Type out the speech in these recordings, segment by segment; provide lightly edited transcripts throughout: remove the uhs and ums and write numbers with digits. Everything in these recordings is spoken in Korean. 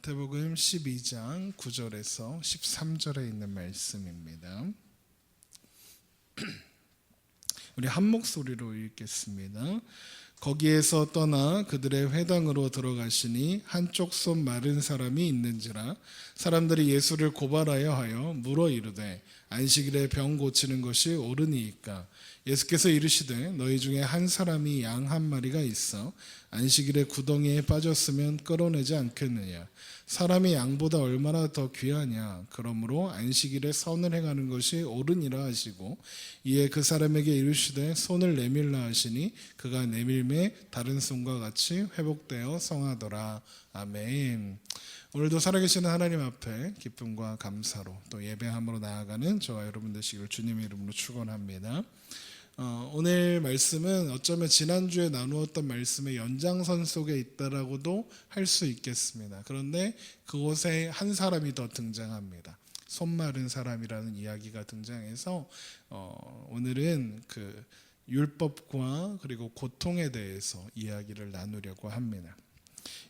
마태복음 12장 9절에서 13절에 있는 말씀입니다. 우리 한 목소리로 읽겠습니다. 거기에서 떠나 그들의 회당으로 들어가시니 한쪽 손 마른 사람이 있는지라 사람들이 예수를 고발하여 하여 물어 이르되 안식일에 병 고치는 것이 옳으니이까 예수께서 이르시되 너희 중에 한 사람이 양 한 마리가 있어 안식일에 구덩이에 빠졌으면 끌어내지 않겠느냐 사람이 양보다 얼마나 더 귀하냐 그러므로 안식일에 선을 행하는 것이 옳으니라 하시고 이에 그 사람에게 이르시되 손을 내밀라 하시니 그가 내밀매 다른 손과 같이 회복되어 성하더라. 아멘. 오늘도 살아계시는 하나님 앞에 기쁨과 감사로 또 예배함으로 나아가는 저와 여러분 되시기를 주님의 이름으로 축원합니다. 오늘 말씀은 어쩌면 지난주에 나누었던 말씀의 연장선 속에 있다라고도 할 수 있겠습니다. 그런데 그곳에 한 사람이 더 등장합니다. 손 마른 사람이라는 이야기가 등장해서 오늘은 그 율법과 그리고 고통에 대해서 이야기를 나누려고 합니다.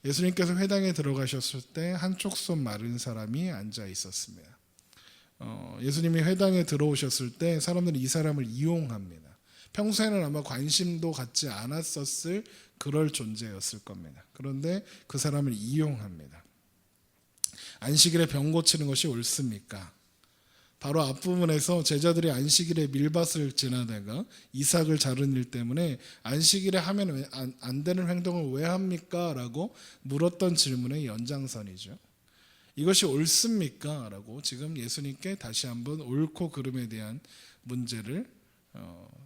예수님께서 회당에 들어가셨을 때 한쪽 손 마른 사람이 앉아 있었습니다. 예수님이 회당에 들어오셨을 때 사람들이 이 사람을 이용합니다. 평소에는 아마 관심도 갖지 않았었을 그럴 존재였을 겁니다. 그런데 그 사람을 이용합니다. 안식일에 병 고치는 것이 옳습니까? 바로 앞부분에서 제자들이 안식일에 밀밭을 지나다가 이삭을 자른 일 때문에 안식일에 하면 안 되는 행동을 왜 합니까? 라고 물었던 질문의 연장선이죠. 이것이 옳습니까? 라고 지금 예수님께 다시 한번 옳고 그름에 대한 문제를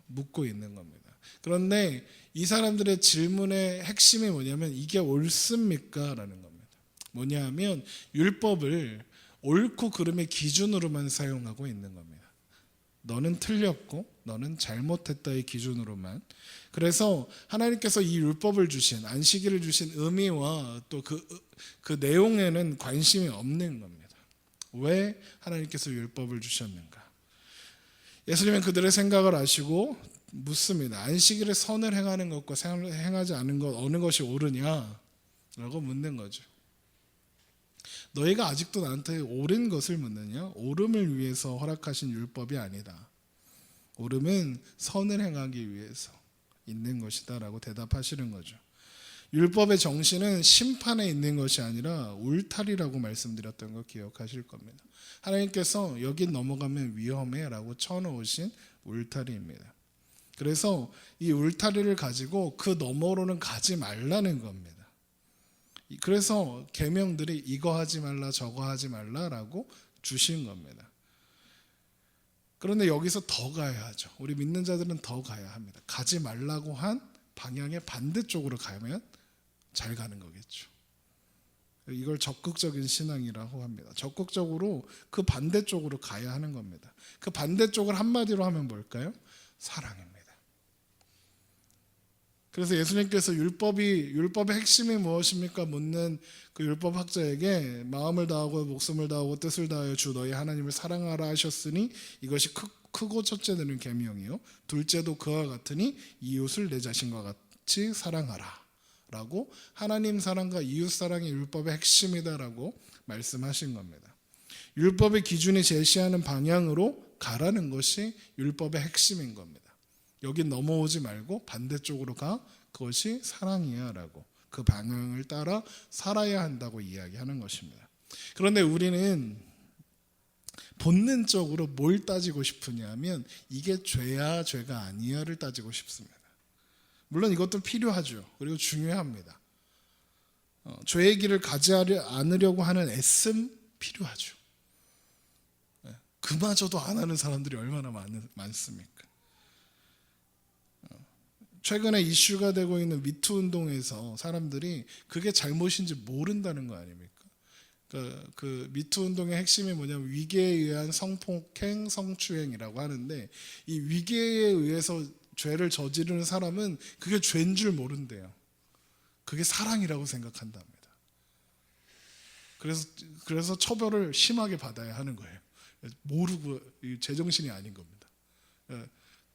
묻고 있는 겁니다. 그런데 이 사람들의 질문의 핵심이 뭐냐면 이게 옳습니까? 라는 겁니다. 뭐냐 하면 율법을 옳고 그름의 기준으로만 사용하고 있는 겁니다. 너는 틀렸고 너는 잘못했다의 기준으로만. 그래서 하나님께서 이 율법을 주신 안식일을 주신 의미와 또 그 내용에는 관심이 없는 겁니다. 왜 하나님께서 율법을 주셨는가? 예수님은 그들의 생각을 아시고 묻습니다. 안식일에 선을 행하는 것과 행하지 않은 것 어느 것이 옳으냐? 라고 묻는 거죠. 너희가 아직도 나한테 옳은 것을 묻느냐? 옳음을 위해서 허락하신 율법이 아니다. 옳음은 선을 행하기 위해서 있는 것이다 라고 대답하시는 거죠. 율법의 정신은 심판에 있는 것이 아니라 울타리라고 말씀드렸던 거 기억하실 겁니다. 하나님께서 여기 넘어가면 위험해 라고 쳐놓으신 울타리입니다. 그래서 이 울타리를 가지고 그 너머로는 가지 말라는 겁니다. 그래서 계명들이 이거 하지 말라 저거 하지 말라라고 주신 겁니다. 그런데 여기서 더 가야 하죠. 우리 믿는 자들은 더 가야 합니다. 가지 말라고 한 방향의 반대쪽으로 가면 잘 가는 거겠죠. 이걸 적극적인 신앙이라고 합니다. 적극적으로 그 반대쪽으로 가야 하는 겁니다. 그 반대쪽을 한마디로 하면 뭘까요? 사랑입니다. 그래서 예수님께서 율법의 핵심이 무엇입니까? 묻는 그 율법 학자에게 마음을 다하고 목숨을 다하고 뜻을 다하여 주 너희 하나님을 사랑하라 하셨으니 이것이 크고 첫째 되는 계명이요 둘째도 그와 같으니 이웃을 내 자신과 같이 사랑하라 라고 하나님 사랑과 이웃 사랑이 율법의 핵심이다라고 말씀하신 겁니다. 율법의 기준이 제시하는 방향으로 가라는 것이 율법의 핵심인 겁니다. 여기 넘어오지 말고 반대쪽으로 가. 그것이 사랑이야 라고 그 방향을 따라 살아야 한다고 이야기하는 것입니다. 그런데 우리는 본능적으로 뭘 따지고 싶으냐면 이게 죄야 죄가 아니야를 따지고 싶습니다. 물론 이것도 필요하죠. 그리고 중요합니다. 죄의 길을 가지 않으려고 하는 애씀 필요하죠. 그마저도 안 하는 사람들이 얼마나 많습니까? 최근에 이슈가 되고 있는 미투 운동에서 사람들이 그게 잘못인지 모른다는 거 아닙니까? 그 미투 운동의 핵심이 뭐냐면 위계에 의한 성폭행, 성추행이라고 하는데 이 위계에 의해서 죄를 저지르는 사람은 그게 죄인 줄 모른대요. 그게 사랑이라고 생각한답니다. 그래서 처벌을 심하게 받아야 하는 거예요. 모르고 제정신이 아닌 겁니다.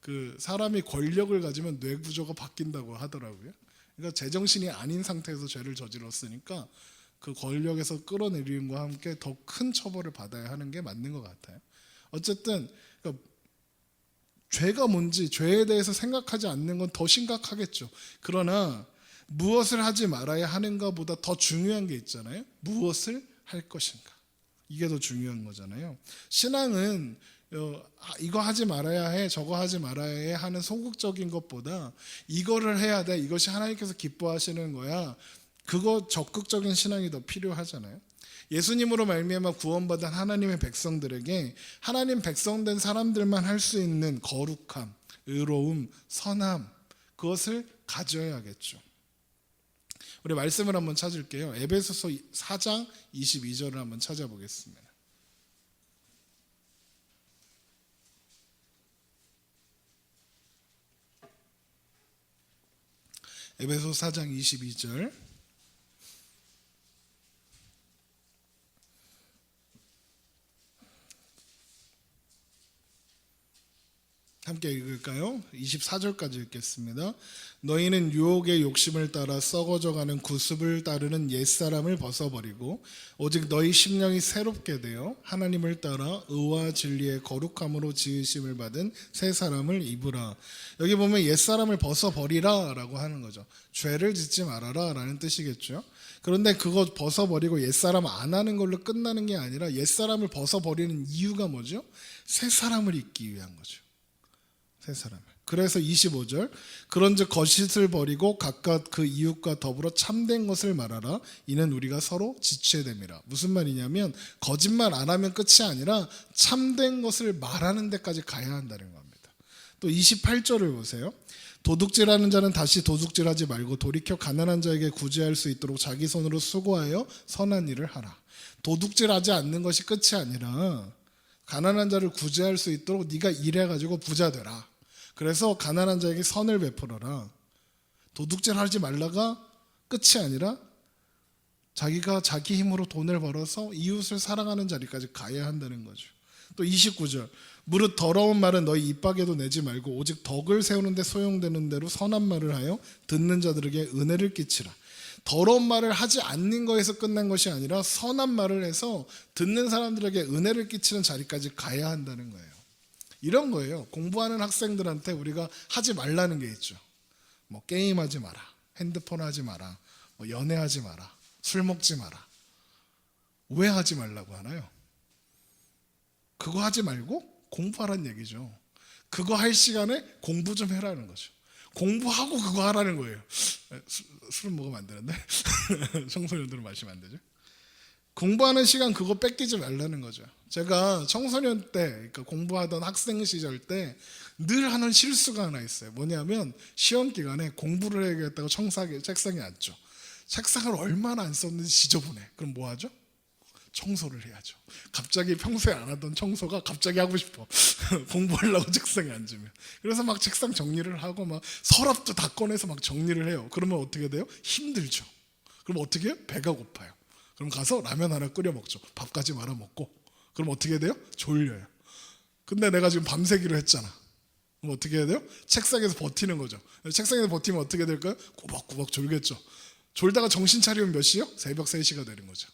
그 사람이 권력을 가지면 뇌 구조가 바뀐다고 하더라고요. 그러니까 제정신이 아닌 상태에서 죄를 저질렀으니까 그 권력에서 끌어내림과 함께 더 큰 처벌을 받아야 하는 게 맞는 것 같아요. 어쨌든 그러니까 죄가 뭔지, 죄에 대해서 생각하지 않는 건 더 심각하겠죠. 그러나 무엇을 하지 말아야 하는가 보다 더 중요한 게 있잖아요. 무엇을 할 것인가. 이게 더 중요한 거잖아요. 신앙은 이거 하지 말아야 해, 저거 하지 말아야 해 하는 소극적인 것보다 이거를 해야 돼, 이것이 하나님께서 기뻐하시는 거야, 그거 적극적인 신앙이 더 필요하잖아요. 예수님으로 말미암아 구원받은 하나님의 백성들에게 하나님 백성된 사람들만 할 수 있는 거룩함, 의로움, 선함, 그것을 가져야겠죠. 우리 말씀을 한번 찾을게요. 에베소서 4장 22절을 한번 찾아보겠습니다. 에베소 4장 22절. 함께 읽을까요? 24절까지 읽겠습니다. 너희는 유혹의 욕심을 따라 썩어져가는 구습을 따르는 옛사람을 벗어버리고 오직 너희 심령이 새롭게 되어 하나님을 따라 의와 진리의 거룩함으로 지으심을 받은 새 사람을 입으라. 여기 보면 옛사람을 벗어버리라 라고 하는 거죠. 죄를 짓지 말아라 라는 뜻이겠죠. 그런데 그거 벗어버리고 옛사람 안 하는 걸로 끝나는 게 아니라 옛사람을 벗어버리는 이유가 뭐죠? 새 사람을 입기 위한 거죠. 새 사람을. 그래서 25절, 그런즉 거짓을 버리고 각각 그 이웃과 더불어 참된 것을 말하라. 이는 우리가 서로 지체야 됨이라. 무슨 말이냐면 거짓말 안 하면 끝이 아니라 참된 것을 말하는 데까지 가야 한다는 겁니다. 또 28절을 보세요. 도둑질하는 자는 다시 도둑질하지 말고 돌이켜 가난한 자에게 구제할 수 있도록 자기 손으로 수고하여 선한 일을 하라. 도둑질하지 않는 것이 끝이 아니라 가난한 자를 구제할 수 있도록 네가 일해가지고 부자 되라. 그래서 가난한 자에게 선을 베풀어라. 도둑질하지 말라가 끝이 아니라 자기가 자기 힘으로 돈을 벌어서 이웃을 사랑하는 자리까지 가야 한다는 거죠. 또 29절, 무릇 더러운 말은 너희 입 밖에도 내지 말고 오직 덕을 세우는 데 소용되는 대로 선한 말을 하여 듣는 자들에게 은혜를 끼치라. 더러운 말을 하지 않는 거에서 끝난 것이 아니라 선한 말을 해서 듣는 사람들에게 은혜를 끼치는 자리까지 가야 한다는 거예요. 이런 거예요. 공부하는 학생들한테 우리가 하지 말라는 게 있죠. 뭐 게임하지 마라, 핸드폰 하지 마라, 뭐 연애하지 마라, 술 먹지 마라. 왜 하지 말라고 하나요? 그거 하지 말고 공부하라는 얘기죠. 그거 할 시간에 공부 좀 해라는 거죠. 공부하고 그거 하라는 거예요. 술은 먹으면 안 되는데 청소년들은 마시면 안 되죠. 공부하는 시간 그거 뺏기지 말라는 거죠. 제가 청소년 때, 그러니까 공부하던 학생 시절 때 늘 하는 실수가 하나 있어요. 뭐냐면 시험 기간에 공부를 해야겠다고 책상에 앉죠. 책상을 얼마나 안 썼는지 지저분해. 그럼 뭐 하죠? 청소를 해야죠. 갑자기 평소에 안 하던 청소가 갑자기 하고 싶어. 공부하려고 책상에 앉으면. 그래서 막 책상 정리를 하고 막 서랍도 다 꺼내서 막 정리를 해요. 그러면 어떻게 돼요? 힘들죠. 그럼 어떻게 해요? 배가 고파요. 그럼 가서 라면 하나 끓여 먹죠. 밥까지 말아 먹고. 그럼 어떻게 돼요? 졸려요. 근데 내가 지금 밤새기로 했잖아. 그럼 어떻게 해야 돼요? 책상에서 버티는 거죠. 책상에서 버티면 어떻게 될까요? 꾸벅꾸벅 졸겠죠. 졸다가 정신 차리면 몇 시요? 새벽 3시가 되는 거죠.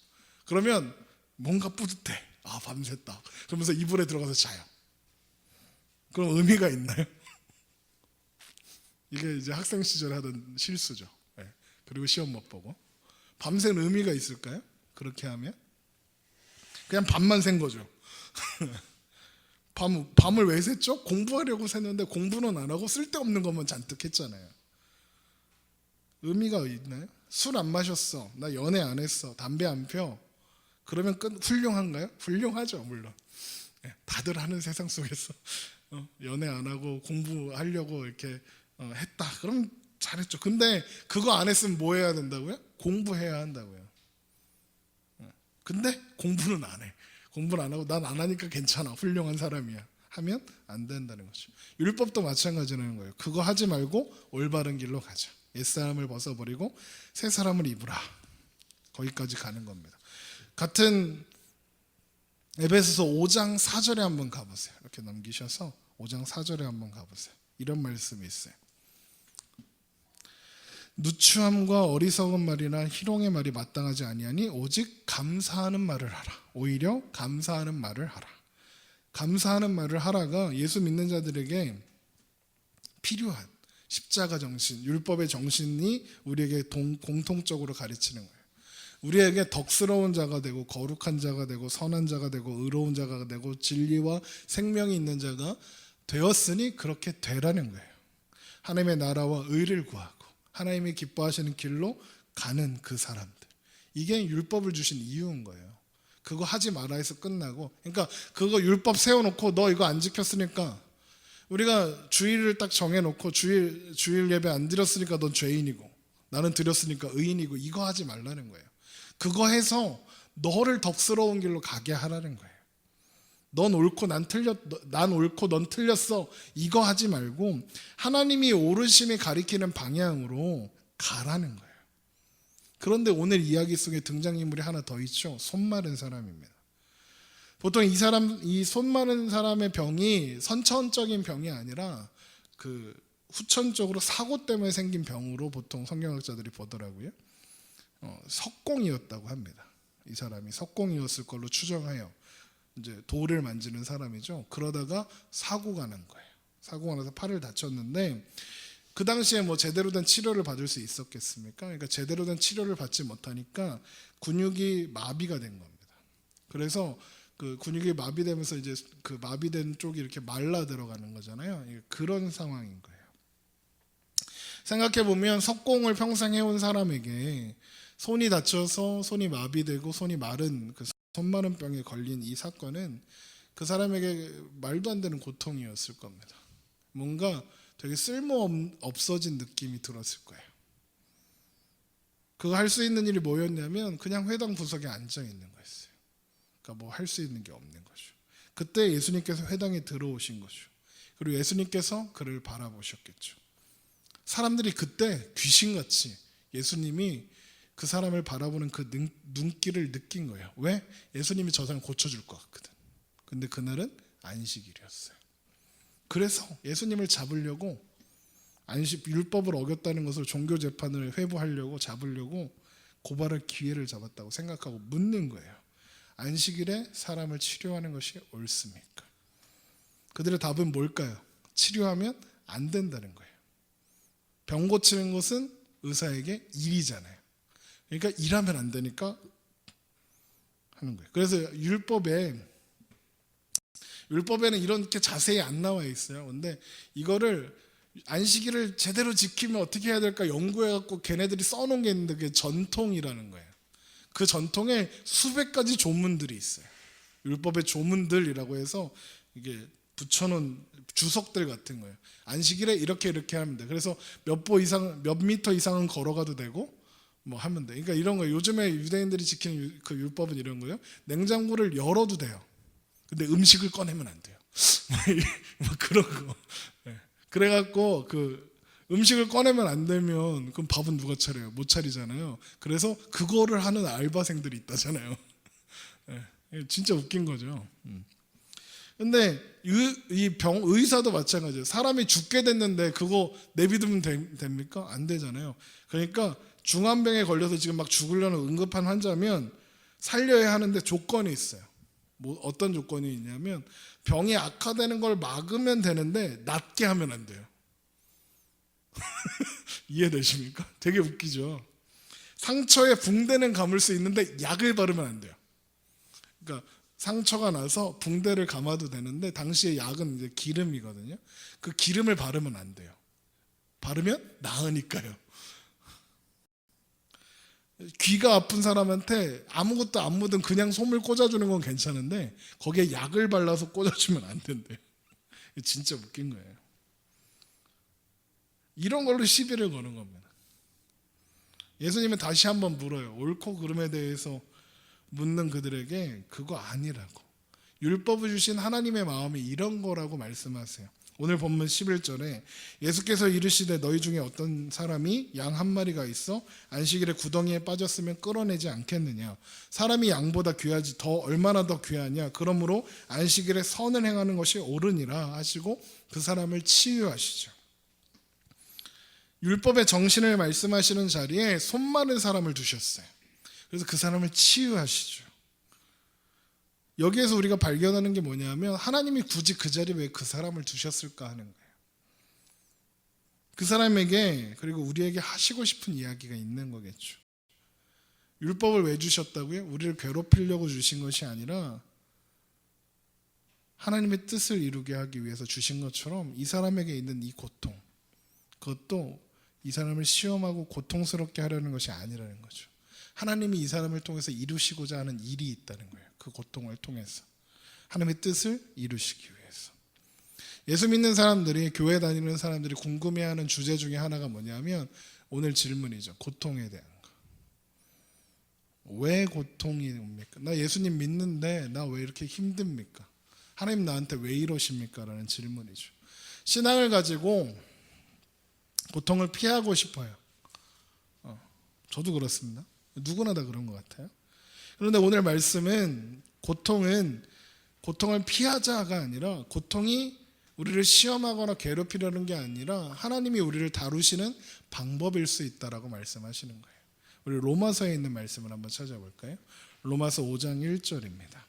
그러면 뭔가 뿌듯해. 아, 밤샜다. 그러면서 이불에 들어가서 자요. 그럼 의미가 있나요? 이게 이제 학생 시절에 하던 실수죠. 네. 그리고 시험 못 보고. 밤샌 의미가 있을까요? 그렇게 하면? 그냥 밤만 샌 거죠. 밤을 왜 샜죠? 공부하려고 샜는데 공부는 안 하고 쓸데없는 것만 잔뜩 했잖아요. 의미가 있나요? 술 안 마셨어. 나 연애 안 했어. 담배 안 펴. 그러면 훌륭한가요? 훌륭하죠, 물론. 다들 하는 세상 속에서 연애 안 하고 공부하려고 이렇게 했다. 그럼 잘했죠. 근데 그거 안 했으면 뭐 해야 된다고요? 공부해야 한다고요. 근데 공부는 안 해. 공부를 안 하고 난 안 하니까 괜찮아. 훌륭한 사람이야. 하면 안 된다는 거죠. 율법도 마찬가지라는 거예요. 그거 하지 말고 올바른 길로 가자. 옛사람을 벗어버리고 새 사람을 입으라. 거기까지 가는 겁니다. 같은 에베소서 5장 4절에 한번 가보세요. 이렇게 넘기셔서 5장 4절에 한번 가보세요. 이런 말씀이 있어요. 누추함과 어리석은 말이나 희롱의 말이 마땅하지 아니하니 오직 감사하는 말을 하라. 오히려 감사하는 말을 하라. 감사하는 말을 하라가 예수 믿는 자들에게 필요한 십자가 정신, 율법의 정신이 우리에게 공통적으로 가르치는 거예요. 우리에게 덕스러운 자가 되고 거룩한 자가 되고 선한 자가 되고 의로운 자가 되고 진리와 생명이 있는 자가 되었으니 그렇게 되라는 거예요. 하나님의 나라와 의를 구하고 하나님이 기뻐하시는 길로 가는 그 사람들. 이게 율법을 주신 이유인 거예요. 그거 하지 마라 해서 끝나고, 그러니까 그거 율법 세워놓고 너 이거 안 지켰으니까, 우리가 주일을 딱 정해놓고 주일 예배 안 드렸으니까 넌 죄인이고 나는 드렸으니까 의인이고, 이거 하지 말라는 거예요. 그거 해서 너를 덕스러운 길로 가게 하라는 거예요. 넌 옳고 난 옳고 넌 틀렸어, 이거 하지 말고 하나님이 옳으심이 가리키는 방향으로 가라는 거예요. 그런데 오늘 이야기 속에 등장인물이 하나 더 있죠. 손 마른 사람입니다. 보통 이 손 마른 사람의 병이 선천적인 병이 아니라 그 후천적으로 사고 때문에 생긴 병으로 보통 성경학자들이 보더라고요. 석공이었다고 합니다. 이 사람이 석공이었을 걸로 추정해요. 이제 돌을 만지는 사람이죠. 그러다가 사고가 난 거예요. 사고가 나서 팔을 다쳤는데 그 당시에 뭐 제대로 된 치료를 받을 수 있었겠습니까? 그러니까 제대로 된 치료를 받지 못하니까 근육이 마비가 된 겁니다. 그래서 그 근육이 마비되면서 이제 그 마비된 쪽이 이렇게 말라 들어가는 거잖아요. 그런 상황인 거예요. 생각해 보면 석공을 평생 해온 사람에게 손이 다쳐서 손이 마비되고 손이 마른 그 손 마른 병에 걸린 이 사건은 그 사람에게 말도 안 되는 고통이었을 겁니다. 뭔가 되게 쓸모 없어진 느낌이 들었을 거예요. 그거 할 수 있는 일이 뭐였냐면 그냥 회당 구석에 앉아 있는 거였어요. 그러니까 뭐 할 수 있는 게 없는 거죠. 그때 예수님께서 회당에 들어오신 거죠. 그리고 예수님께서 그를 바라보셨겠죠. 사람들이 그때 귀신같이 예수님이 그 사람을 바라보는 그 눈길을 느낀 거예요. 왜? 예수님이 저 사람 고쳐줄 것 같거든. 근데 그날은 안식일이었어요. 그래서 예수님을 잡으려고 율법을 어겼다는 것을 종교 재판을 회부하려고 잡으려고 고발할 기회를 잡았다고 생각하고 묻는 거예요. 안식일에 사람을 치료하는 것이 옳습니까? 그들의 답은 뭘까요? 치료하면 안 된다는 거예요. 병 고치는 것은 의사에게 일이잖아요. 그러니까 일하면 안 되니까 하는 거예요. 그래서 율법에는 이렇게 자세히 안 나와 있어요. 근데 이거를 안식일을 제대로 지키면 어떻게 해야 될까 연구해갖고 걔네들이 써놓은 게 있는데 그게 전통이라는 거예요. 그 전통에 수백 가지 조문들이 있어요. 율법의 조문들이라고 해서 이게 붙여놓은 주석들 같은 거예요. 안식일에 이렇게 하면 돼. 그래서 몇 미터 이상은 걸어가도 되고 뭐 하면 돼. 그러니까 이런 거예요. 요즘에 유대인들이 지키는 그 율법은 이런 거예요. 냉장고를 열어도 돼요. 근데 음식을 꺼내면 안 돼요. 뭐 그런 거. 그래갖고 그 음식을 꺼내면 안 되면 그럼 밥은 누가 차려요? 못 차리잖아요. 그래서 그거를 하는 알바생들이 있다잖아요. 진짜 웃긴 거죠. 근데 의사도 마찬가지예요. 사람이 죽게 됐는데 그거 내비두면 됩니까? 안 되잖아요. 그러니까 중환병에 걸려서 지금 막 죽으려는 응급한 환자면 살려야 하는데 조건이 있어요. 뭐 어떤 조건이 있냐면 병이 악화되는 걸 막으면 되는데 낫게 하면 안 돼요. 이해되십니까? 되게 웃기죠. 상처에 붕대는 감을 수 있는데 약을 바르면 안 돼요. 그러니까 상처가 나서 붕대를 감아도 되는데 당시에 약은 이제 기름이거든요. 그 기름을 바르면 안 돼요. 바르면 나으니까요. 귀가 아픈 사람한테 아무것도 안 묻은 그냥 솜을 꽂아주는 건 괜찮은데 거기에 약을 발라서 꽂아주면 안 된대요. 진짜 웃긴 거예요. 이런 걸로 시비를 거는 겁니다. 예수님은 다시 한번 물어요. 옳고 그름에 대해서 묻는 그들에게 그거 아니라고. 율법을 주신 하나님의 마음이 이런 거라고 말씀하세요. 오늘 본문 11절에 예수께서 이르시되 너희 중에 어떤 사람이 양 한 마리가 있어 안식일에 구덩이에 빠졌으면 끌어내지 않겠느냐. 사람이 양보다 귀하지 더 얼마나 더 귀하냐. 그러므로 안식일에 선을 행하는 것이 옳으니라 하시고 그 사람을 치유하시죠. 율법의 정신을 말씀하시는 자리에 손 마른 사람을 두셨어요. 그래서 그 사람을 치유하시죠. 여기에서 우리가 발견하는 게 뭐냐면 하나님이 굳이 그 자리에 왜 그 사람을 두셨을까 하는 거예요. 그 사람에게 그리고 우리에게 하시고 싶은 이야기가 있는 거겠죠. 율법을 왜 주셨다고요? 우리를 괴롭히려고 주신 것이 아니라 하나님의 뜻을 이루게 하기 위해서 주신 것처럼 이 사람에게 있는 이 고통, 그것도 이 사람을 시험하고 고통스럽게 하려는 것이 아니라는 거죠. 하나님이 이 사람을 통해서 이루시고자 하는 일이 있다는 거예요. 그 고통을 통해서 하나님의 뜻을 이루시기 위해서. 예수 믿는 사람들이, 교회 다니는 사람들이 궁금해하는 주제 중에 하나가 뭐냐면 오늘 질문이죠. 고통에 대한 거. 왜 고통이 옵니까? 나 예수님 믿는데 나 왜 이렇게 힘듭니까? 하나님 나한테 왜 이러십니까? 라는 질문이죠. 신앙을 가지고 고통을 피하고 싶어요. 저도 그렇습니다. 누구나 다 그런 것 같아요. 그런데 오늘 말씀은 고통을 피하자가 아니라 고통이 우리를 시험하거나 괴롭히려는 게 아니라 하나님이 우리를 다루시는 방법일 수 있다라고 말씀하시는 거예요. 우리 로마서에 있는 말씀을 한번 찾아볼까요? 로마서 5장 1절입니다.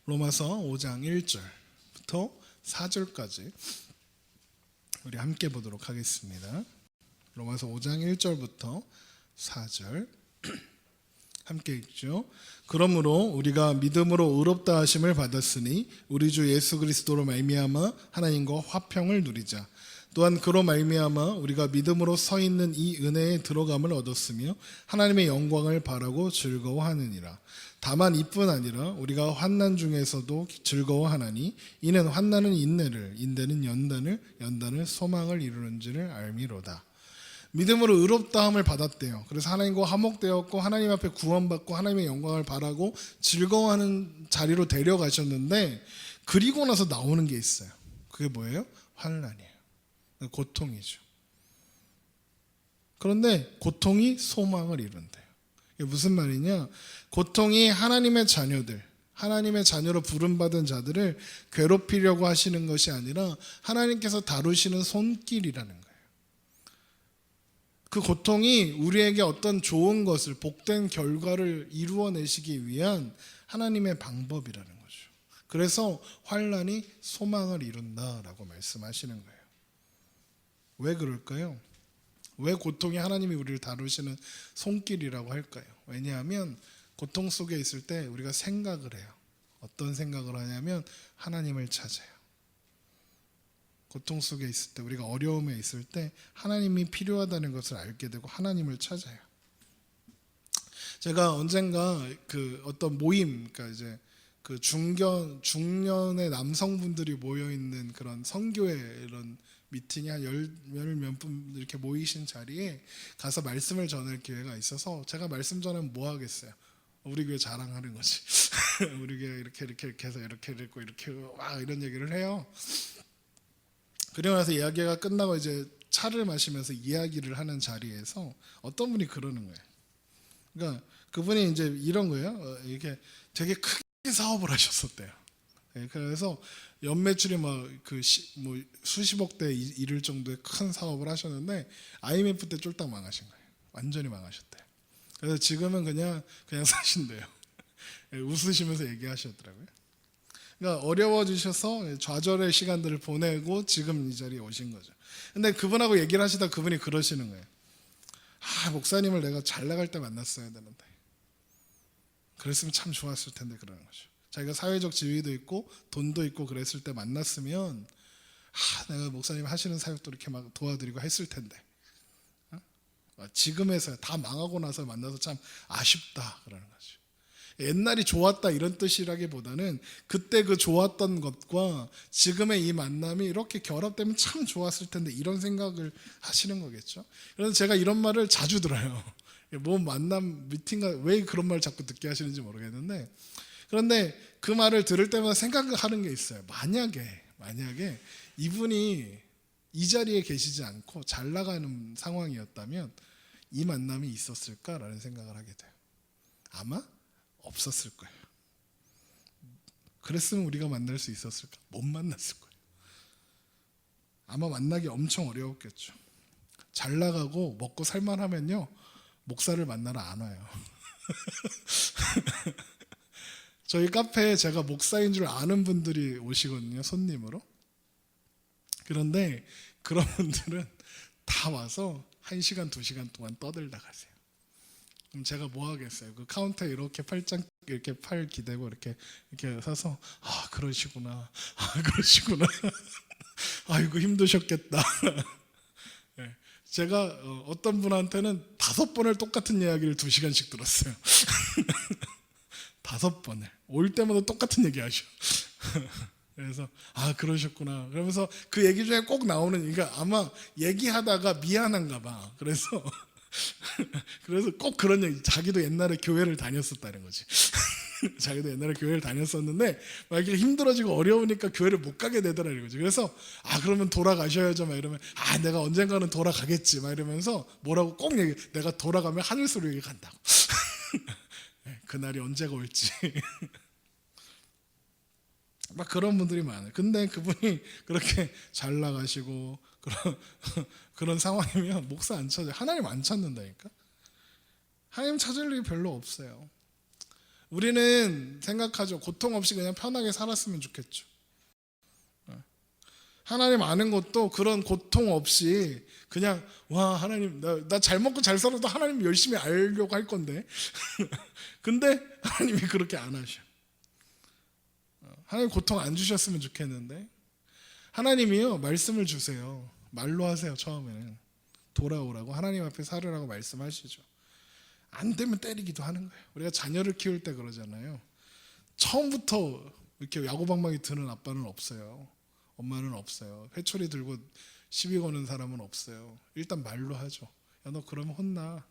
로마서 5장 1절부터 4절까지 우리 함께 보도록 하겠습니다. 로마서 5장 1절부터 4절 함께 읽죠. 그러므로 우리가 믿음으로 의롭다 하심을 받았으니 우리 주 예수 그리스도로 말미암아 하나님과 화평을 누리자. 또한 그로 말미암아 우리가 믿음으로 서 있는 이 은혜에 들어감을 얻었으며 하나님의 영광을 바라고 즐거워하느니라. 다만 이뿐 아니라 우리가 환난 중에서도 즐거워하나니 이는 환난은 인내를, 인내는 연단을, 연단은 소망을 이루는 줄을 알미로다. 믿음으로 의롭다함을 받았대요. 그래서 하나님과 화목되었고 하나님 앞에 구원받고 하나님의 영광을 바라고 즐거워하는 자리로 데려가셨는데 그리고 나서 나오는 게 있어요. 그게 뭐예요? 환난이에요. 고통이죠. 그런데 고통이 소망을 이룬대요. 이게 무슨 말이냐? 고통이 하나님의 자녀들, 하나님의 자녀로 부름받은 자들을 괴롭히려고 하시는 것이 아니라 하나님께서 다루시는 손길이라는 거예요. 그 고통이 우리에게 어떤 좋은 것을, 복된 결과를 이루어내시기 위한 하나님의 방법이라는 거죠. 그래서 환난이 소망을 이룬다라고 말씀하시는 거예요. 왜 그럴까요? 왜 고통이 하나님이 우리를 다루시는 손길이라고 할까요? 왜냐하면 고통 속에 있을 때 우리가 생각을 해요. 어떤 생각을 하냐면 하나님을 찾아요. 고통 속에 있을 때, 우리가 어려움에 있을 때 하나님이 필요하다는 것을 알게 되고 하나님을 찾아요. 제가 언젠가 그 어떤 모임, 그러니까 이제 그 중년의 남성분들이 모여 있는 그런 선교회 이런 미팅이 한 열 몇 분 이렇게 모이신 자리에 가서 말씀을 전할 기회가 있어서 제가 말씀 전하면 뭐 하겠어요? 우리 교회 자랑하는 거지. 우리 교회 이렇게 해서 이렇게 됐고 이렇게 와 이런 얘기를 해요. 그리고 나서 이야기가 끝나고 이제 차를 마시면서 이야기를 하는 자리에서 어떤 분이 그러는 거예요. 그러니까 그분이 이제 이런 거예요. 이렇게 되게 크게 사업을 하셨었대요. 그래서 연매출이 뭐 수십억 대 이를 정도의 큰 사업을 하셨는데 IMF 때 쫄딱 망하신 거예요. 완전히 망하셨대요. 그래서 지금은 그냥 사신대요. 웃으시면서 얘기하셨더라고요. 그러니까 어려워지셔서 좌절의 시간들을 보내고 지금 이 자리에 오신 거죠. 근데 그분하고 얘기를 하시다 그분이 그러시는 거예요. 목사님을 내가 잘 나갈 때 만났어야 되는데 그랬으면 참 좋았을 텐데 그러는 거죠. 자기가 사회적 지위도 있고 돈도 있고 그랬을 때 만났으면 내가 목사님 하시는 사역도 이렇게 막 도와드리고 했을 텐데 지금에서야 다 망하고 나서 만나서 참 아쉽다 그러는 거죠. 옛날이 좋았다 이런 뜻이라기보다는 그때 그 좋았던 것과 지금의 이 만남이 이렇게 결합되면 참 좋았을 텐데 이런 생각을 하시는 거겠죠. 그래서 제가 이런 말을 자주 들어요. 뭐 만남 미팅가 왜 그런 말 자꾸 듣게 하시는지 모르겠는데 그런데 그 말을 들을 때마다 생각하는 게 있어요. 만약에 이분이 이 자리에 계시지 않고 잘 나가는 상황이었다면 이 만남이 있었을까라는 생각을 하게 돼요. 아마 없었을 거예요. 그랬으면 우리가 만날 수 있었을까? 못 만났을 거예요. 아마 만나기 엄청 어려웠겠죠. 잘 나가고 먹고 살만하면요, 목사를 만나러 안 와요. 저희 카페에 제가 목사인 줄 아는 분들이 오시거든요, 손님으로. 그런데 그런 분들은 다 와서 1시간, 2시간 동안 떠들다 가세요. 그럼 제가 뭐 하겠어요? 그 카운터에 이렇게 팔짱, 이렇게 팔 기대고 이렇게 서서, 아, 그러시구나. 아, 그러시구나. 아이고, 힘드셨겠다. 네. 제가 어떤 분한테는 5번을 똑같은 이야기를 2시간씩 들었어요. 5번을. 올 때마다 똑같은 얘기 하셔. 그래서 아, 그러셨구나. 그러면서 그 얘기 중에 꼭 나오는, 그러니까 아마 얘기하다가 미안한가 봐. 그래서 꼭 그런 얘기, 자기도 옛날에 교회를 다녔었다는 거지. 자기도 옛날에 교회를 다녔었는데 막 이렇게 힘들어지고 어려우니까 교회를 못 가게 되더라는 거지. 그래서 아, 그러면 돌아가셔야죠 막 이러면, 아, 내가 언젠가는 돌아가겠지 막 이러면서 뭐라고 꼭 얘기, 내가 돌아가면 하늘소리에 간다고. 그날이 언제가 올지. 막 그런 분들이 많아요. 근데 그분이 그렇게 잘 나가시고 그런 상황이면 목사 안 찾아요. 하나님 안 찾는다니까. 하나님 찾을 일이 별로 없어요. 우리는 생각하죠. 고통 없이 그냥 편하게 살았으면 좋겠죠. 하나님 아는 것도 그런 고통 없이 그냥, 와, 하나님, 나 잘 먹고 잘 살아도 하나님 열심히 알려고 할 건데. 근데 하나님이 그렇게 안 하셔. 하나님 고통 안 주셨으면 좋겠는데, 하나님이요, 말씀을 주세요. 말로 하세요. 처음에는 돌아오라고, 하나님 앞에 살으라고 말씀하시죠. 안 되면 때리기도 하는 거예요. 우리가 자녀를 키울 때 그러잖아요. 처음부터 이렇게 야구방망이 드는 아빠는 없어요. 엄마는 없어요. 회초리 들고 시비 거는 사람은 없어요. 일단 말로 하죠. 야, 너 그러면 혼나.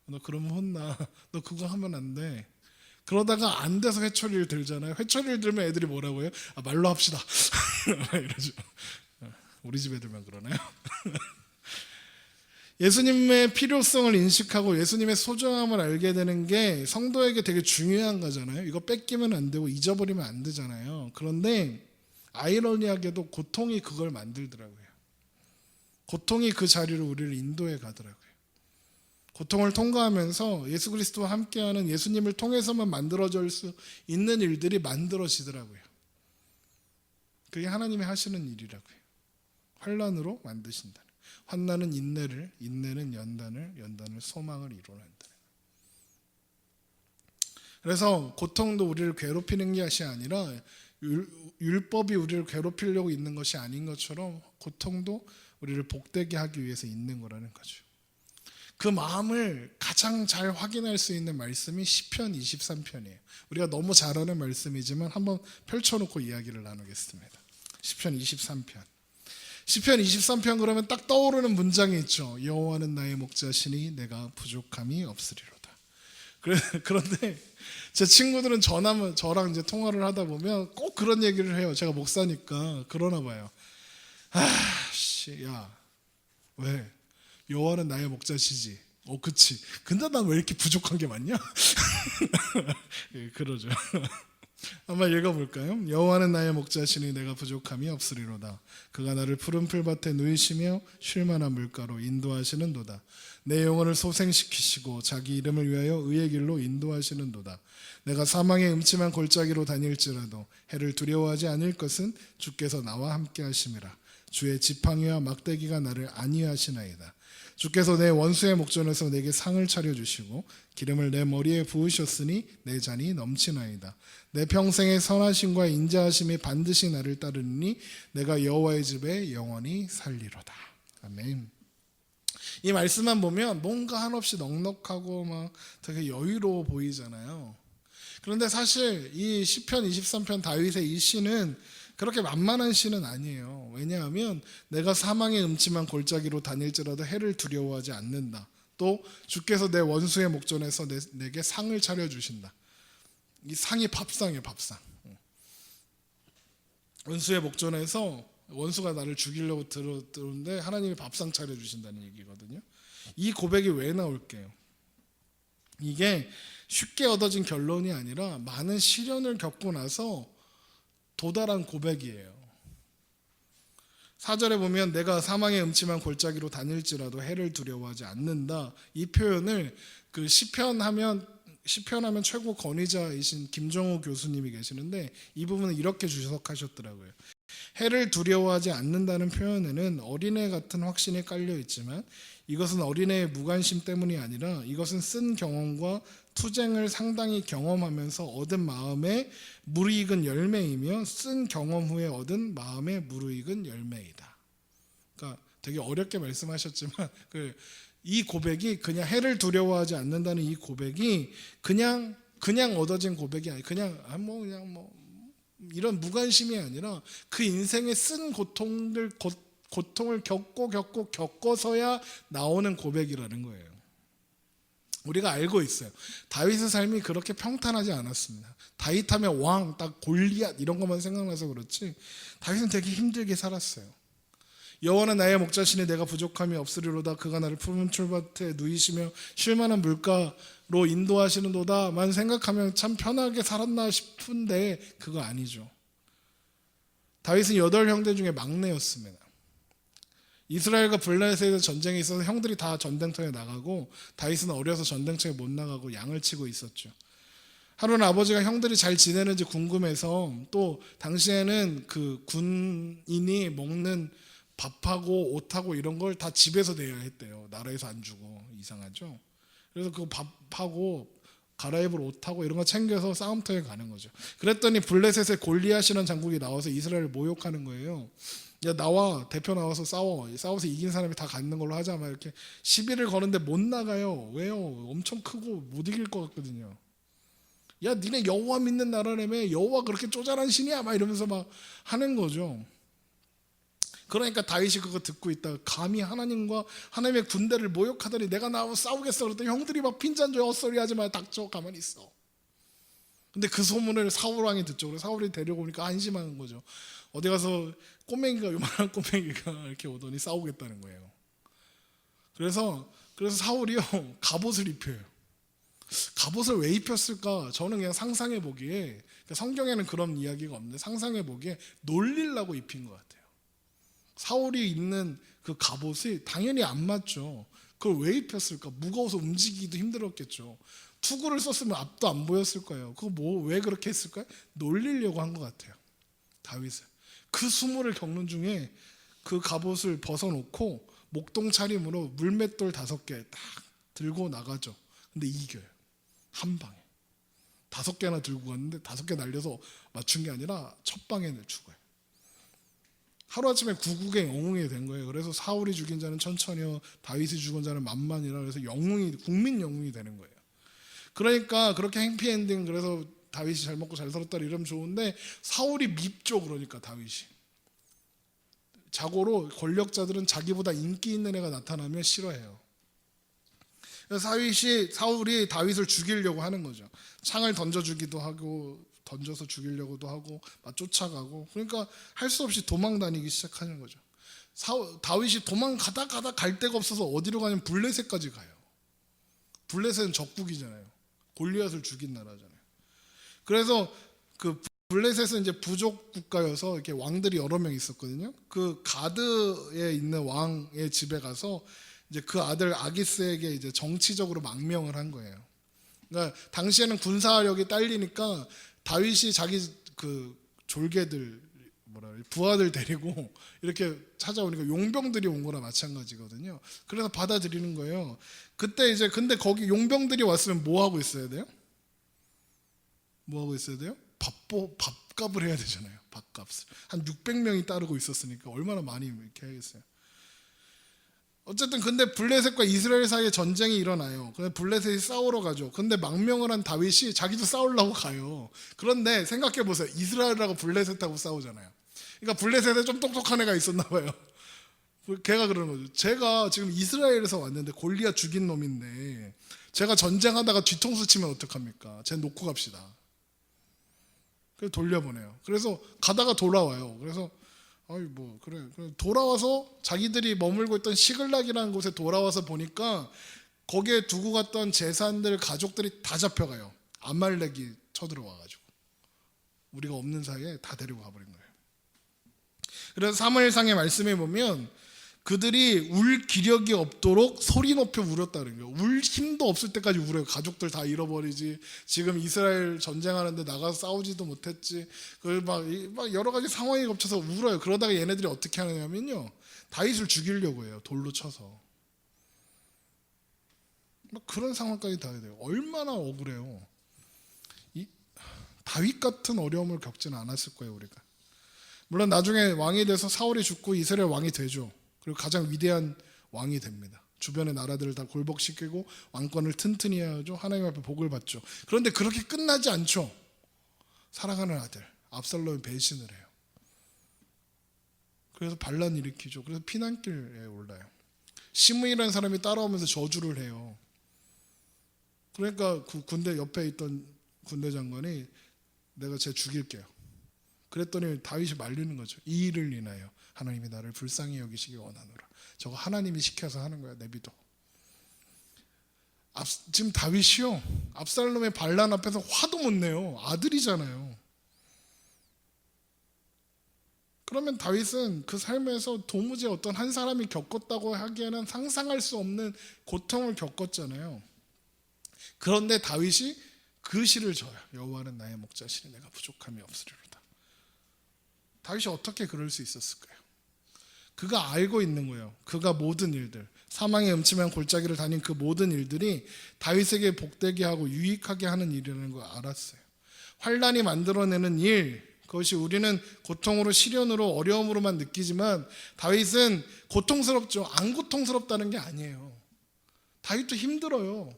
너 그러면 혼나. 너 그거 하면 안 돼. 그러다가 안 돼서 회초리를 들잖아요. 회초리를 들면 애들이 뭐라고 해요? 아, 말로 합시다. 이러죠. 우리 집 애들만 그러나요? 예수님의 필요성을 인식하고 예수님의 소중함을 알게 되는 게 성도에게 되게 중요한 거잖아요. 이거 뺏기면 안 되고 잊어버리면 안 되잖아요. 그런데 아이러니하게도 고통이 그걸 만들더라고요. 고통이 그 자리로 우리를 인도해 가더라고요. 고통을 통과하면서 예수 그리스도와 함께하는, 예수님을 통해서만 만들어질 수 있는 일들이 만들어지더라고요. 그게 하나님이 하시는 일이라고요. 환난으로 만드신다. 환난은 인내를, 인내는 연단을, 연단을 소망을 이루는다. 그래서 고통도 우리를 괴롭히는 것이 아니라 율법이 우리를 괴롭히려고 있는 것이 아닌 것처럼 고통도 우리를 복되게 하기 위해서 있는 거라는 거죠. 그 마음을 가장 잘 확인할 수 있는 말씀이 시편 23편이에요. 우리가 너무 잘 아는 말씀이지만 한번 펼쳐놓고 이야기를 나누겠습니다. 시편 23편. 시편 23편 그러면 딱 떠오르는 문장이 있죠. 여호와는 나의 목자시니 내가 부족함이 없으리로다. 그런데 제 친구들은 저랑 이제 통화를 하다 보면 꼭 그런 얘기를 해요. 제가 목사니까 그러나 봐요. 야, 왜? 여호와는 나의 목자시지. 그치. 근데 난 왜 이렇게 부족한 게 많냐? 예, 그러죠. 한번 읽어볼까요? 여호와는 나의 목자시니 내가 부족함이 없으리로다. 그가 나를 푸른 풀밭에 누이시며 쉴만한 물가로 인도하시는도다. 내 영혼을 소생시키시고 자기 이름을 위하여 의의 길로 인도하시는도다. 내가 사망의 음침한 골짜기로 다닐지라도 해를 두려워하지 않을 것은 주께서 나와 함께 하심이라. 주의 지팡이와 막대기가 나를 안위하시나이다. 주께서 내 원수의 목전에서 내게 상을 차려주시고 기름을 내 머리에 부으셨으니 내 잔이 넘치나이다. 내 평생의 선하심과 인자하심이 반드시 나를 따르니 내가 여호와의 집에 영원히 살리로다. 아멘. 이 말씀만 보면 뭔가 한없이 넉넉하고 막 되게 여유로워 보이잖아요. 그런데 사실 이 시편 23편 다윗의 이 시는 그렇게 만만한 시는 아니에요. 왜냐하면 내가 사망의 음침한 골짜기로 다닐지라도 해를 두려워하지 않는다. 또 주께서 내 원수의 목전에서 내게 상을 차려주신다. 이 상이 밥상이에요. 밥상. 원수의 목전에서 원수가 나를 죽이려고 들었는데 하나님이 밥상 차려주신다는 얘기거든요. 이 고백이 왜 나올게요? 이게 쉽게 얻어진 결론이 아니라 많은 시련을 겪고 나서 도달한 고백이에요. 4절에 보면 내가 사망의 음침한 골짜기로 다닐지라도 해를 두려워하지 않는다. 이 표현을 그 시편하면 최고 권위자이신 김정호 교수님이 계시는데 이 부분을 이렇게 주석하셨더라고요. 해를 두려워하지 않는다는 표현에는 어린애 같은 확신이 깔려 있지만 이것은 어린애의 무관심 때문이 아니라 이것은 쓴 경험과 투쟁을 상당히 경험하면서 얻은 마음의 무르익은 열매이며 쓴 경험 후에 얻은 마음의 무르익은 열매이다. 그러니까 되게 어렵게 말씀하셨지만 이 고백이 그냥 해를 두려워하지 않는다는 이 고백이 그냥 얻어진 고백이 아니 그냥 이런 무관심이 아니라 그 인생의 쓴 고통을 겪어서야 나오는 고백이라는 거예요. 우리가 알고 있어요. 다윗의 삶이 그렇게 평탄하지 않았습니다. 다윗하면 왕, 딱 골리앗 이런 것만 생각나서 그렇지 다윗은 되게 힘들게 살았어요. 여호와는 나의 목자시니 내가 부족함이 없으리로다. 그가 나를 푸른 풀밭에 누이시며 쉴만한 물가로 인도하시는도다만 생각하면 참 편하게 살았나 싶은데 그거 아니죠. 다윗은 8형제 중에 막내였습니다. 이스라엘과 블레셋에서 전쟁이 있어서 형들이 다 전쟁터에 나가고 다윗은 어려서 전쟁터에 못 나가고 양을 치고 있었죠. 하루는 아버지가 형들이 잘 지내는지 궁금해서 또 당시에는 그 군인이 먹는 밥하고 옷하고 이런 걸 다 집에서 내야 했대요. 나라에서 안 주고. 이상하죠. 그래서 그 밥하고 갈아입을 옷하고 이런 거 챙겨서 싸움터에 가는 거죠. 그랬더니 블레셋의 골리앗이라는 장군이 나와서 이스라엘을 모욕하는 거예요. 야 나와, 대표 나와서 싸워서 이긴 사람이 다 갖는 걸로 하자. 막 이렇게 시비를 거는데 못 나가요. 왜요? 엄청 크고 못 이길 것 같거든요. 야 니네 여호와 믿는 나라라며, 여호와 그렇게 쪼잔한 신이야? 막 이러면서 막 하는 거죠. 그러니까 다윗이 그거 듣고 있다가 감히 하나님과 하나님의 군대를 모욕하더니 내가 나하고 싸우겠어. 그랬더니 형들이 막 핀잔조에 헛소리 하지 마, 닥쳐, 가만히 있어. 근데 그 소문을 사울 왕이 듣죠. 그래서 사울이 데려오니까 안심하는 거죠. 어디 가서 요만한 꼬맹이가 이렇게 오더니 싸우겠다는 거예요. 그래서 사울이요 갑옷을 입혀요. 갑옷을 왜 입혔을까? 저는 그냥 상상해 보기에, 성경에는 그런 이야기가 없는데 상상해 보기에 놀리려고 입힌 것 같아요. 사울이 입는 그 갑옷이 당연히 안 맞죠. 그걸 왜 입혔을까? 무거워서 움직이기도 힘들었겠죠. 투구를 썼으면 앞도 안 보였을 거예요. 그거 왜 그렇게 했을까요? 놀리려고 한 것 같아요. 다윗은 그 수모를 겪는 중에 그 갑옷을 벗어놓고 목동 차림으로 물맷돌 5개 딱 들고 나가죠. 근데 이겨요. 한 방에 5개나 들고 갔는데 5개 날려서 맞춘 게 아니라 첫 방에 죽어요. 하루아침에 구국의 영웅이 된 거예요. 그래서 사울이 죽인 자는 천천히요, 다윗이 죽은 자는 만만이라. 그래서 국민 영웅이 되는 거예요. 그러니까 그렇게 해피엔딩, 그래서 다윗이 잘 먹고 잘 살았다 이러면 좋은데 사울이 밉죠. 그러니까 다윗이 자고로 권력자들은 자기보다 인기 있는 애가 나타나면 싫어해요. 그래서 사울이 다윗을 죽이려고 하는 거죠. 창을 던져주기도 하고 던져서 죽이려고도 하고 막 쫓아가고, 그러니까 할 수 없이 도망 다니기 시작하는 거죠. 다윗이 도망가다 갈 데가 없어서 어디로 가냐면 블레셋까지 가요. 블레셋은 적국이잖아요. 골리앗을 죽인 나라잖아요. 그래서 그 블레셋은 이제 부족 국가여서 이렇게 왕들이 여러 명 있었거든요. 그 가드에 있는 왕의 집에 가서 이제 그 아들 아기스에게 이제 정치적으로 망명을 한 거예요. 그러니까 당시에는 군사력이 딸리니까 다윗이 자기 그 졸개들 부하들 데리고 이렇게 찾아오니까 용병들이 온 거나 마찬가지거든요. 그래서 받아들이는 거예요. 그때 이제 근데 거기 용병들이 왔으면 뭐 하고 있어야 돼요? 뭐 하고 있어야 돼요? 밥값을 해야 되잖아요. 밥값을 한 600명이 따르고 있었으니까 얼마나 많이 이렇게 하겠어요. 어쨌든 근데 블레셋과 이스라엘 사이에 전쟁이 일어나요. 근데 블레셋이 싸우러 가죠. 근데 망명을 한 다윗이 자기도 싸우려고 가요. 그런데 생각해 보세요. 이스라엘하고 블레셋하고 싸우잖아요. 그러니까 블레셋에 좀 똑똑한 애가 있었나 봐요. 걔가 그러는 거죠. 제가 지금 이스라엘에서 왔는데 골리앗 죽인 놈인데 제가 전쟁하다가 뒤통수 치면 어떡합니까? 쟤 놓고 갑시다. 그래서 돌려보내요. 그래서 가다가 돌아와요. 그래서 아이 뭐 그래. 돌아와서 자기들이 머물고 있던 시글락이라는 곳에 돌아와서 보니까 거기에 두고 갔던 재산들 가족들이 다 잡혀가요. 아말렉이 쳐들어와가지고 우리가 없는 사이에 다 데리고 가버린 거예요. 그래서 사무엘상의 말씀에 보면 그들이 울 기력이 없도록 소리 높여 울었다는 거예요. 울 힘도 없을 때까지 울어요. 가족들 다 잃어버리지. 지금 이스라엘 전쟁하는데 나가서 싸우지도 못했지. 막 여러 가지 상황이 겹쳐서 울어요. 그러다가 얘네들이 어떻게 하느냐면요, 다윗을 죽이려고 해요. 돌로 쳐서. 막 그런 상황까지 다 돼요. 얼마나 억울해요. 다윗 같은 어려움을 겪지는 않았을 거예요, 우리가. 물론 나중에 왕이 돼서 사울이 죽고 이스라엘 왕이 되죠. 그리고 가장 위대한 왕이 됩니다. 주변의 나라들을 다 굴복시키고 왕권을 튼튼히 하죠. 하나님 앞에 복을 받죠. 그런데 그렇게 끝나지 않죠. 사랑하는 아들 압살롬이 배신을 해요. 그래서 반란 일으키죠. 그래서 피난길에 올라요. 시므이라는 사람이 따라오면서 저주를 해요. 그러니까 그 군대 옆에 있던 군대 장관이 내가 쟤 죽일게요. 그랬더니 다윗이 말리는 거죠. 이 일을 인하여 하나님이 나를 불쌍히 여기시기 원하노라. 저거 하나님이 시켜서 하는 거야. 내비둬. 지금 다윗이요, 압살롬의 반란 앞에서 화도 못 내요. 아들이잖아요. 그러면 다윗은 그 삶에서 도무지 어떤 한 사람이 겪었다고 하기에는 상상할 수 없는 고통을 겪었잖아요. 그런데 다윗이 그 시를 져요. 여호와는 나의 목자시니 내가 부족함이 없으리로다. 다윗이 어떻게 그럴 수 있었을까요? 그가 알고 있는 거예요. 그가 모든 일들, 사망의 음침한 골짜기를 다닌 그 모든 일들이 다윗에게 복되게 하고 유익하게 하는 일이라는 걸 알았어요. 환난이 만들어내는 일, 그것이 우리는 고통으로, 시련으로, 어려움으로만 느끼지만 다윗은 고통스럽죠. 안 고통스럽다는 게 아니에요. 다윗도 힘들어요.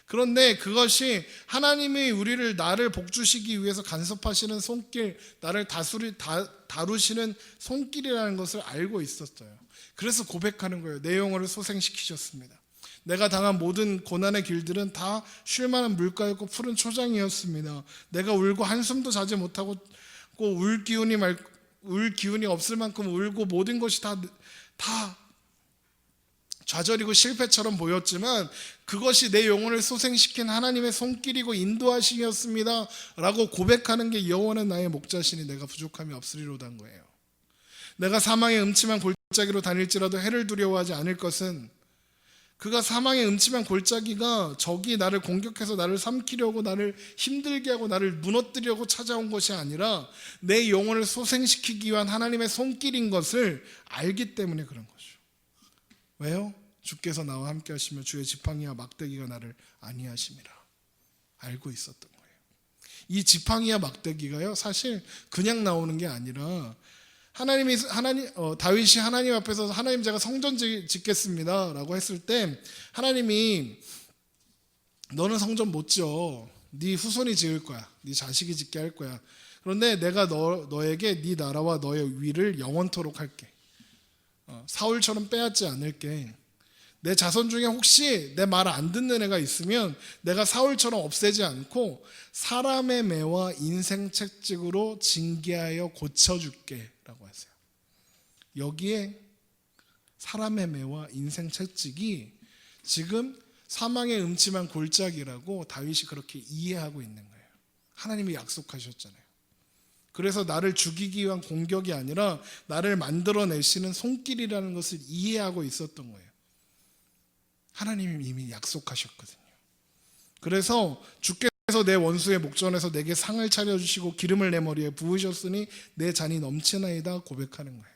그런데 그것이 하나님이 나를 복주시기 위해서 간섭하시는 손길, 나를 다루시는 손길이라는 것을 알고 있었어요. 그래서 고백하는 거예요. 내 영혼을 소생시키셨습니다. 내가 당한 모든 고난의 길들은 다 쉴만한 물가였고 푸른 초장이었습니다. 내가 울고 한숨도 자지 못하고 울 기운이 없을 만큼 울고 모든 것이 다 좌절이고 실패처럼 보였지만 그것이 내 영혼을 소생시킨 하나님의 손길이고 인도하심이었습니다 라고 고백하는 게 여호와는 나의 목자시니 내가 부족함이 없으리로다는 거예요. 내가 사망의 음침한 골짜기로 다닐지라도 해를 두려워하지 않을 것은, 그가 사망의 음침한 골짜기가 적이 나를 공격해서 나를 삼키려고 나를 힘들게 하고 나를 무너뜨리려고 찾아온 것이 아니라 내 영혼을 소생시키기 위한 하나님의 손길인 것을 알기 때문에 그런 거죠. 왜요? 주께서 나와 함께 하시며 주의 지팡이와 막대기가 나를 안위하심이라 알고 있었던 거예요. 이 지팡이와 막대기가요, 사실 그냥 나오는 게 아니라 다윗이 하나님 앞에서 하나님 제가 성전 짓겠습니다 라고 했을 때 하나님이 너는 성전 못 지어, 네 후손이 지을 거야, 네 자식이 짓게 할 거야. 그런데 내가 너에게 네 나라와 너의 위를 영원토록 할게. 사울처럼 빼앗지 않을게. 내 자손 중에 혹시 내 말 안 듣는 애가 있으면 내가 사울처럼 없애지 않고 사람의 매와 인생 채찍으로 징계하여 고쳐줄게 라고 하세요. 여기에 사람의 매와 인생 채찍이 지금 사망의 음침한 골짜기라고 다윗이 그렇게 이해하고 있는 거예요. 하나님이 약속하셨잖아요. 그래서 나를 죽이기 위한 공격이 아니라 나를 만들어내시는 손길이라는 것을 이해하고 있었던 거예요. 하나님이 이미 약속하셨거든요. 그래서 주께서 내 원수의 목전에서 내게 상을 차려주시고 기름을 내 머리에 부으셨으니 내 잔이 넘치나이다 고백하는 거예요.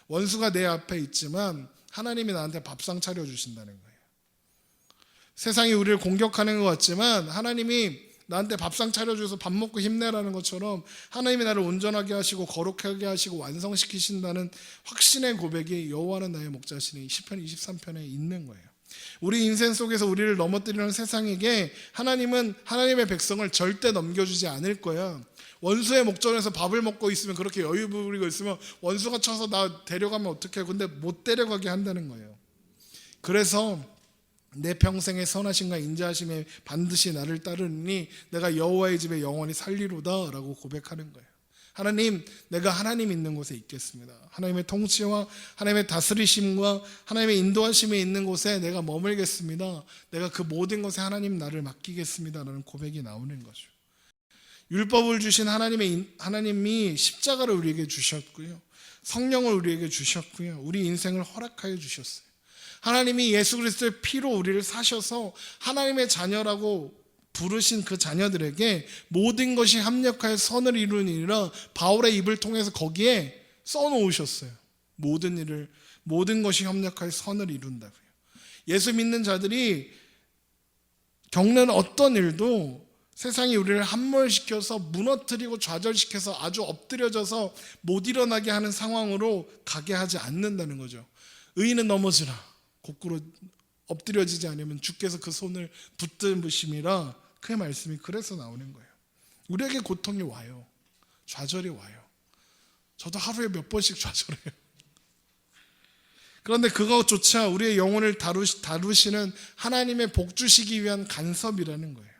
원수가 내 앞에 있지만 하나님이 나한테 밥상 차려주신다는 거예요. 세상이 우리를 공격하는 것 같지만 하나님이 나한테 밥상 차려줘서 밥 먹고 힘내라는 것처럼 하나님이 나를 온전하게 하시고 거룩하게 하시고 완성시키신다는 확신의 고백이 여호와는 나의 목자시니 시편 23편에 있는 거예요. 우리 인생 속에서 우리를 넘어뜨리는 세상에게 하나님은 하나님의 백성을 절대 넘겨주지 않을 거야. 원수의 목전에서 밥을 먹고 있으면, 그렇게 여유 부리고 있으면 원수가 쳐서 나 데려가면 어떡해. 근데 못 데려가게 한다는 거예요. 그래서 내 평생의 선하심과 인자하심에 반드시 나를 따르니 내가 여호와의 집에 영원히 살리로다 라고 고백하는 거예요. 하나님, 내가 하나님 있는 곳에 있겠습니다. 하나님의 통치와 하나님의 다스리심과 하나님의 인도하심이 있는 곳에 내가 머물겠습니다. 내가 그 모든 것에 하나님 나를 맡기겠습니다 라는 고백이 나오는 거죠. 율법을 주신 하나님이 십자가를 우리에게 주셨고요, 성령을 우리에게 주셨고요, 우리 인생을 허락하여 주셨어요. 하나님이 예수 그리스도의 피로 우리를 사셔서 하나님의 자녀라고 부르신 그 자녀들에게 모든 것이 합력하여 선을 이루니라 바울의 입을 통해서 거기에 써놓으셨어요. 모든 것이 협력하여 선을 이룬다고요. 예수 믿는 자들이 겪는 어떤 일도 세상이 우리를 함몰시켜서 무너뜨리고 좌절시켜서 아주 엎드려져서 못 일어나게 하는 상황으로 가게 하지 않는다는 거죠. 의인은 넘어지라 거꾸로 엎드려지지 않으면 주께서 그 손을 붙드심이라, 그 말씀이 그래서 나오는 거예요. 우리에게 고통이 와요. 좌절이 와요. 저도 하루에 몇 번씩 좌절해요. 그런데 그것조차 우리의 영혼을 다루시는 하나님의 복 주시기 위한 간섭이라는 거예요.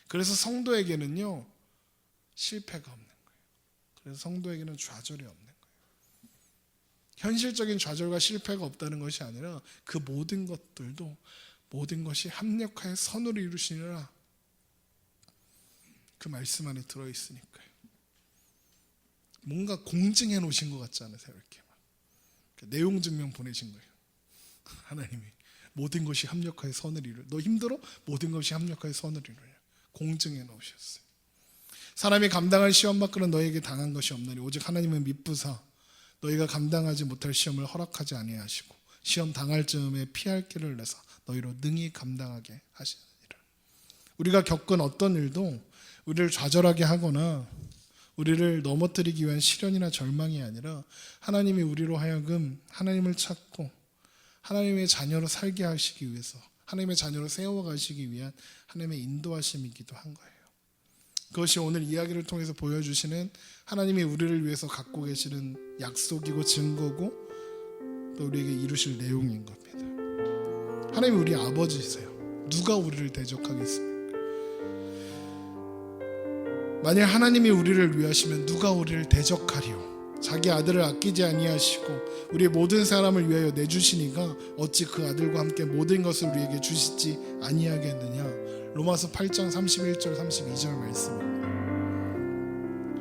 그래서 성도에게는요, 실패가 없는 거예요. 그래서 성도에게는 좌절이 없는 거예요. 현실적인 좌절과 실패가 없다는 것이 아니라 그 모든 것들도 모든 것이 합력하여 선으로 이루시느라 그 말씀 안에 들어있으니까요. 뭔가 공증해 놓으신 것 같지 않으세요? 이렇게 막 내용 증명 보내신 거예요. 하나님이 모든 것이 합력하여 선을 이루려. 너 힘들어? 모든 것이 합력하여 선을 이루려. 공증해 놓으셨어요. 사람이 감당할 시험 밖으로 너에게 당한 것이 없나니 오직 하나님은 미쁘사 너희가 감당하지 못할 시험을 허락하지 아니하시고 시험 당할 즈음에 피할 길을 내사 너희로 능히 감당하게 하시느니라. 우리가 겪은 어떤 일도 우리를 좌절하게 하거나 우리를 넘어뜨리기 위한 시련이나 절망이 아니라 하나님이 우리로 하여금 하나님을 찾고 하나님의 자녀로 살게 하시기 위해서, 하나님의 자녀로 세워가시기 위한 하나님의 인도하심이기도 한 거예요. 그것이 오늘 이야기를 통해서 보여주시는 하나님이 우리를 위해서 갖고 계시는 약속이고 증거고 또 우리에게 이루실 내용인 겁니다. 하나님이 우리 아버지세요. 누가 우리를 대적하겠습니까? 만약 하나님이 우리를 위하시면 누가 우리를 대적하리요? 자기 아들을 아끼지 아니하시고 우리의 모든 사람을 위하여 내주시니가 어찌 그 아들과 함께 모든 것을 우리에게 주시지 아니하겠느냐. 로마서 8장 31절 32절 말씀입니다.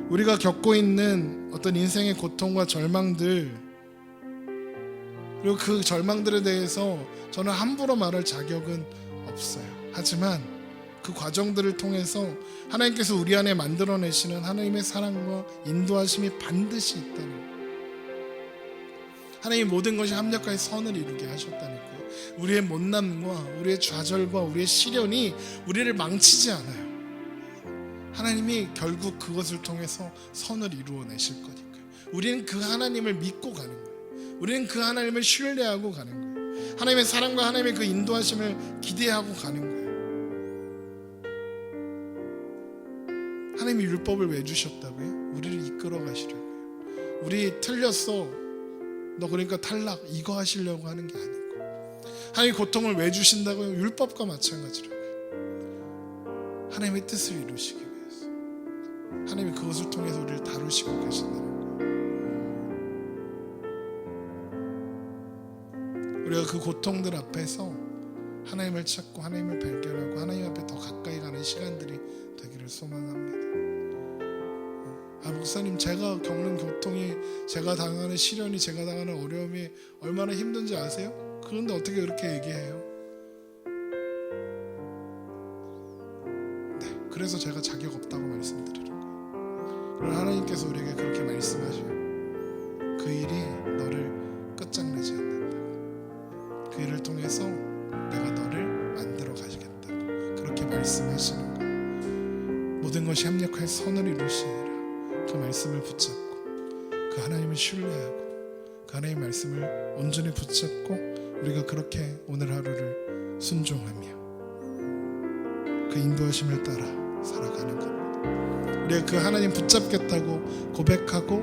우리가 겪고 있는 어떤 인생의 고통과 절망들, 그리고 그 절망들에 대해서 저는 함부로 말할 자격은 없어요. 하지만 그 과정들을 통해서 하나님께서 우리 안에 만들어내시는 하나님의 사랑과 인도하심이 반드시 있다는 거예요. 하나님 모든 것이 합력하여 선을 이루게 하셨다는 거예요. 우리의 못남과 우리의 좌절과 우리의 시련이 우리를 망치지 않아요. 하나님이 결국 그것을 통해서 선을 이루어내실 거니까요. 우리는 그 하나님을 믿고 가는 거예요. 우리는 그 하나님을 신뢰하고 가는 거예요. 하나님의 사랑과 하나님의 그 인도하심을 기대하고 가는 거예요. 하나님이 율법을 왜 주셨다고요? 우리를 이끌어 가시려고요. 우리 틀렸어, 너 그러니까 탈락, 이거 하시려고 하는 게 아니고, 하나님이 고통을 왜 주신다고요? 율법과 마찬가지라고요. 하나님의 뜻을 이루시기 위해서, 하나님이 그것을 통해서 우리를 다루시고 계신다는 거예요. 우리가 그 고통들 앞에서 하나님을 찾고 하나님을 발견하고 하나님 앞에 더 가까이 가는 시간들이 되기를 소망합니다. 목사님, 제가 겪는 고통이, 제가 당하는 시련이, 제가 당하는 어려움이 얼마나 힘든지 아세요? 그런데 어떻게 그렇게 얘기해요? 네, 그래서 제가 자격 없다고 말씀드리는 거예요. 그러나 하나님께서 우리에게 그렇게 말씀하셔요. 그 일이 너를 끝장내지 않는다고, 그 일을 통해서 내가 너를 만들어 가시겠다고 그렇게 말씀하시는 거예요. 모든 것이 합력하여 선을 이루시니라. 그 말씀을 붙잡고 그 하나님을 신뢰하고 그 하나님의 말씀을 온전히 붙잡고 우리가 그렇게 오늘 하루를 순종하며 그 인도하심을 따라 살아가는 겁니다. 우리가 그 하나님 붙잡겠다고 고백하고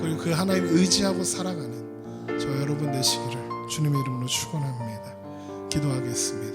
그리고 그 하나님 의지하고 살아가는 저 여러분 되시기를 주님의 이름으로 축원합니다. 기도하겠습니다.